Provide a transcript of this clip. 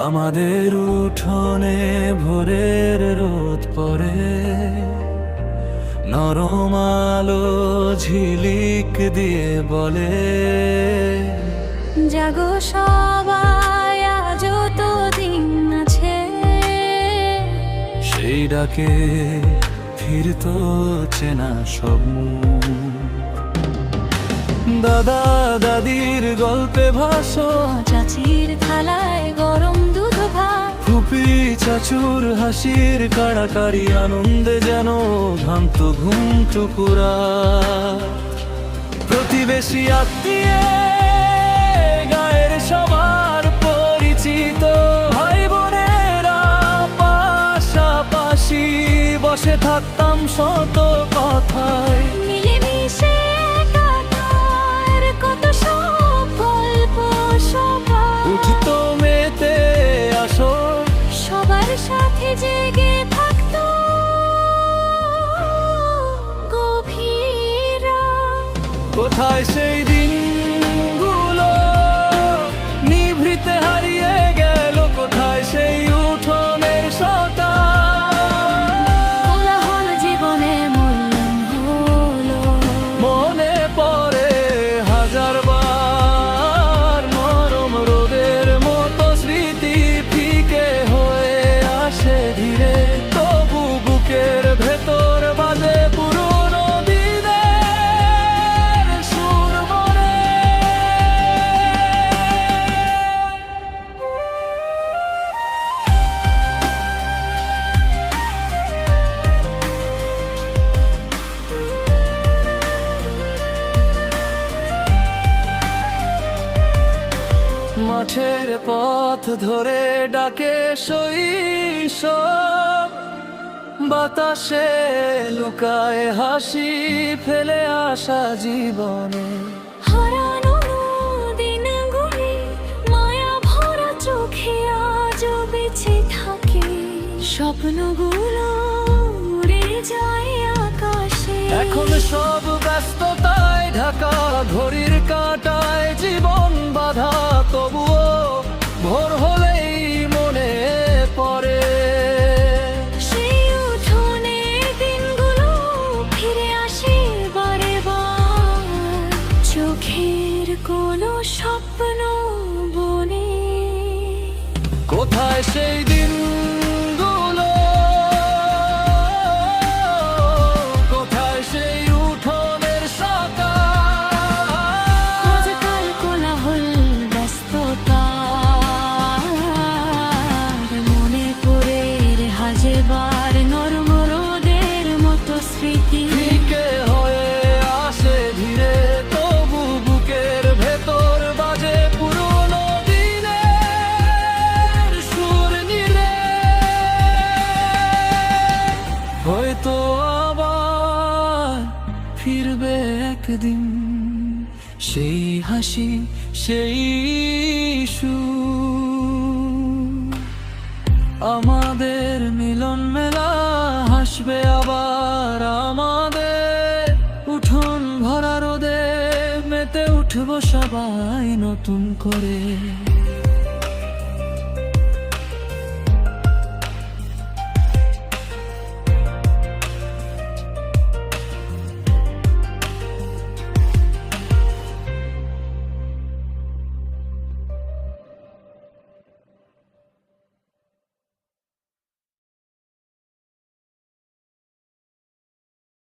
আমাদের উঠোনে ভোরের রোদ পড়ে, নরম আলো ঝিলিক দিয়ে বলে, জাগো সবাই আজও তো দিন আছে। সেই ডাকে ফিরতো চেনা সব মুখ। দাদা দাদির গল্পে ভাষণ, চাচির থালায় গরম দুধ ভাত, ফুপি চাচুর হাসির কাড়াকাড়ি আনন্দে যেন ঘামত ঘুমটুকুরা। প্রতিবেশী আত্মীয় গায়ের সবার পরিচিত ভাই বোনেরা পাশাপাশি বসে থাকতাম শত কথায়। মিলেমিশে কাটার কত সব গল্প সবার। উঠতো মেতে আসর, সবার সাথে জেগে থাকতো গভীর রাত। কোথায় সেই দিনগুলো নিভৃতে হারিয়ে গেল, কোথায় সেই উঠোনের সকাল। কোলাহল জীবনে মূল্যায়ন হলো, মনে পড়ে হাজার বার নরম রোদের মতো স্মৃতি ফিকে হয়ে আসে ধীরে। তবু বুকের ভেতর বাজে পুরনো দিনের সুর মনে। মাঠের পথ ধরে ডাকে শৈশব, বাতাসে লুকায় হাসি ফেলে আসা জীবনে। হারানো দিনগুলি মায়া ভরা চোখে আজও বেঁচে থাকে। স্বপ্নগুলো উড়ে যায় আকাশে। এখন সব ব্যস্ততায় ঢাকা, ঘড়ির কাঁটায় জীবন বাধা, তবুও ভোর হলেই মনে পড়ে সেই উঠোনের দিনগুলো ফিরে আসে বারে বার। চোখের কোনো স্বপ্ন বনে। কোথায় সেই দিনগুলো, কোথায় সেই উঠোনের সকাল। আজকাল কোলাহল ব্যস্ততার মনে পড়ে হাজার বার নরম রোদের মতো স্মৃতি। ফিকে হয়ে আসে ধীরে, তবু বুকের ভেতর বাজে পুরনো দিনের সুর নীলে। হয়তো আবার ফিরবে একদিন সেই হাসি, সেই সুর। আমাদের মিলন মেলা হাসবে আবার, আমাদের উঠোন ভরা রোদে মেতে উঠবো সবাই নতুন করে।